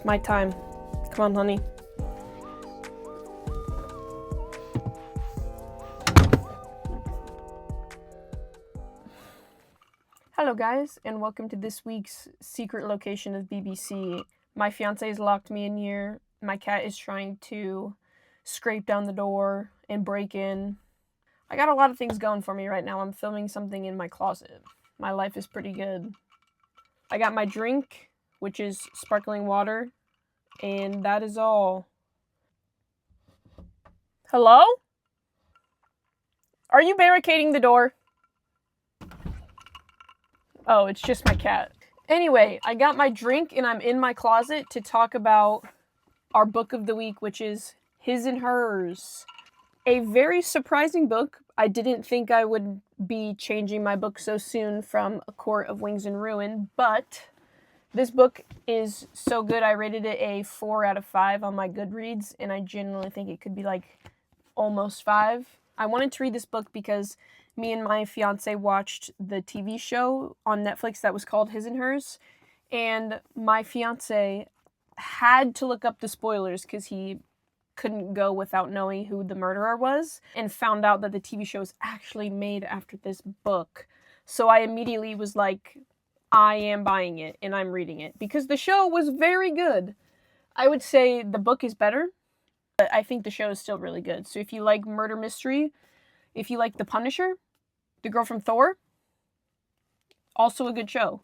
It's my time. Come on, honey. Hello guys, and welcome to this week's secret location of BBC. My fiance has locked me in here. My cat is trying to scrape down the door and break in. I got a lot of things going for me right now. I'm filming something in my closet. My life is pretty good. I got my drink, which is sparkling water, and that is all. Hello? Are you barricading the door? Oh, it's just my cat. Anyway, I got my drink and I'm in my closet to talk about our book of the week, which is His and Hers. A very surprising book. I didn't think I would be changing my book so soon from A Court of Wings and Ruin, but this book is so good. I rated it a 4 out of 5 on my Goodreads, and I genuinely think it could be like almost 5. I wanted to read this book because me and my fiance watched the TV show on Netflix that was called His and Hers, and my fiance had to look up the spoilers because he couldn't go without knowing who the murderer was, and found out that the TV show is actually made after this book. So I immediately was like, I am buying it and I'm reading it because the show was very good. I would say the book is better, but I think the show is still really good. So if you like murder mystery, if you like The Punisher, the girl from Thor, also a good show.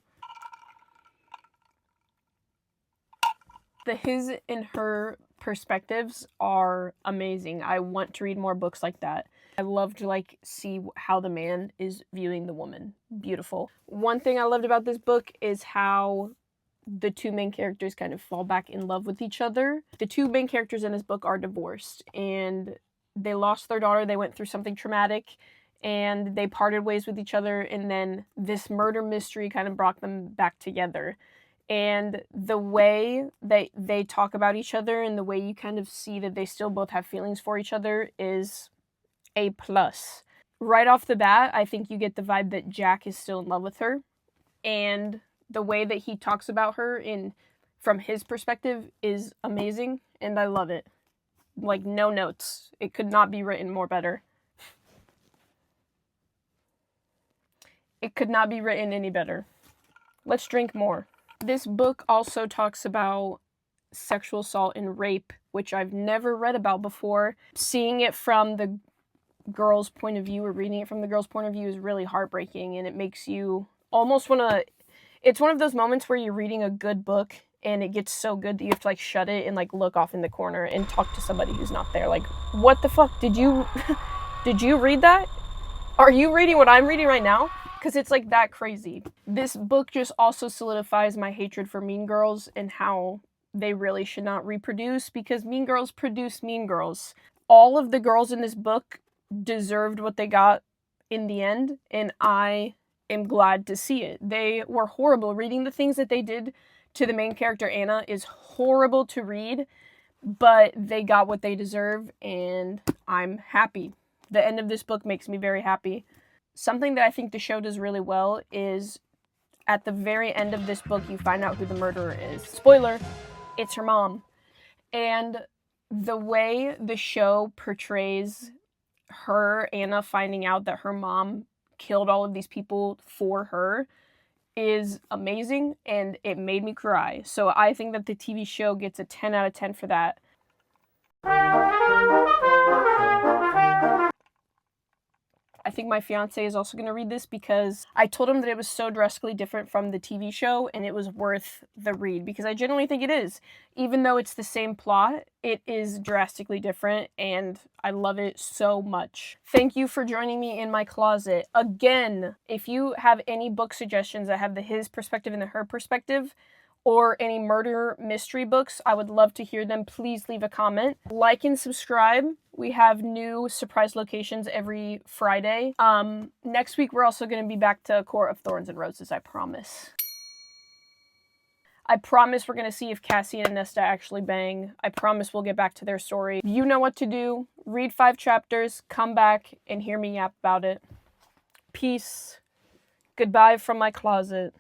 The His and Her perspectives are amazing. I want to read more books like that. I love to see how the man is viewing the woman. Beautiful. One thing I loved about this book is how the two main characters kind of fall back in love with each other. The two main characters in this book are divorced, and they lost their daughter. They went through something traumatic, and they parted ways with each other, and then this murder mystery kind of brought them back together. And the way that they talk about each other and the way you kind of see that they still both have feelings for each other is A+. Right off the bat, I think you get the vibe that Jack is still in love with her, and the way that he talks about her from his perspective is amazing, and I love it. Like, no notes. It could not be written more better. It could not be written any better. Let's drink more. This book also talks about sexual assault and rape, which I've never read about before. Seeing it from the girl's point of view, or reading it from the girl's point of view, is really heartbreaking, and it makes you almost want to... It's one of those moments where you're reading a good book and it gets so good that you have to shut it and look off in the corner and talk to somebody who's not there. What the fuck? Did you read that? Are you reading what I'm reading right now? Because it's that crazy. This book just also solidifies my hatred for Mean Girls and how they really should not reproduce, because Mean Girls produce Mean Girls. All of the girls in this book deserved what they got in the end, and I am glad to see it. They were horrible. Reading the things that they did to the main character, Anna, is horrible to read, but they got what they deserve, and I'm happy. The end of this book makes me very happy. Something that I think the show does really well is at the very end of this book, you find out who the murderer is. Spoiler, it's her mom. And the way the show portrays her, Anna, finding out that her mom killed all of these people for her is amazing, and it made me cry. So I think that the TV show gets a 10 out of 10 for that. I think my fiance is also going to read this because I told him that it was so drastically different from the TV show, and it was worth the read, because I genuinely think it is. Even though it's the same plot, it is drastically different, and I love it so much. Thank you for joining me in my closet. Again, if you have any book suggestions that have the his perspective and the her perspective, or any murder mystery books, I would love to hear them. Please leave a comment. Like and subscribe. We have new surprise locations every Friday. Next week, we're also going to be back to Court of Thorns and Roses, I promise. I promise we're going to see if Cassie and Nesta actually bang. I promise we'll get back to their story. You know what to do. Read 5 chapters, come back, and hear me yap about it. Peace. Goodbye from my closet.